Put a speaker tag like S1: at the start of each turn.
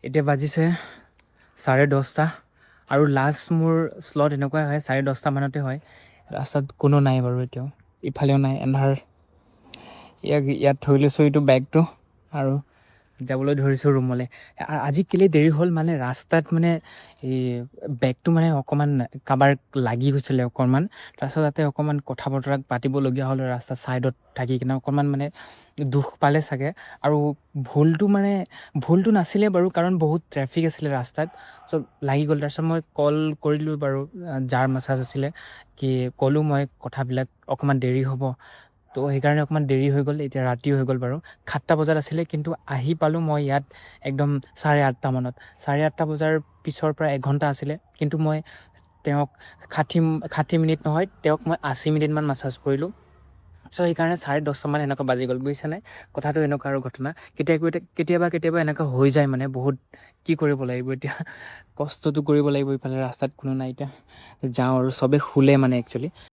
S1: এতিয়া বাজিছে 10:30 আৰু লাষ্ট মোৰ শ্লট এনেকুৱাই হয় 10:30 মানতে হয়। ৰাস্তাত কোনো নাই বাৰু এতিয়াও, ইফালেও নাই, এন্ধাৰ। ইয়াত থৈ লৈছোঁ এইটো বেগটো আৰু যাবলৈ ধৰিছোঁ ৰুমলৈ। আজি কেলৈ দেৰি হ'ল মানে ৰাস্তাত মানে এই বেগটো মানে অকণমান কাৰোবাৰ লাগি গৈছিলে অকণমান, তাৰপিছত তাতে অকণমান কথা বতৰা পাতিবলগীয়া হ'ল ৰাস্তাত ছাইডত থাকি কিনে অকণমান মানে দুখ পালে চাগে। আৰু ভুলটো নাছিলে বাৰু, কাৰণ বহুত ট্ৰেফিক আছিলে ৰাস্তাত, চ' লাগি গ'ল। তাৰপিছত মই কল কৰিলোঁ বাৰু, যাৰ মাছাজ আছিলে কি ক'লোঁ মই কথাবিলাক অকণমান দেৰি হ'ব, তো সেইকাৰণে অকণমান দেৰি হৈ গ'ল। এতিয়া ৰাতিও হৈ গ'ল বাৰু, 7টা বজাত আছিলে, কিন্তু আহি পালোঁ মই ইয়াত একদম 8:30 মানত। 8:30 বজাৰ পিছৰ পৰা 1 ঘণ্টা আছিলে, কিন্তু মই তেওঁক 60 মিনিট নহয়, তেওঁক মই 80 মিনিটমান মাছাজ কৰিলোঁ। চ' সেইকাৰণে 10:30 মান এনেকুৱা বাজি গ'ল, বুজিছানে? কথাটো এনেকুৱা আৰু ঘটনা কেতিয়াবা এনেকুৱা হৈ যায় মানে। বহুত কি কৰিব লাগিব এতিয়া, কষ্টটো কৰিব লাগিব। ইফালে ৰাস্তাত কোনো নাই, এতিয়া যাওঁ আৰু চবেই শুলে মানে একচুৱেলি।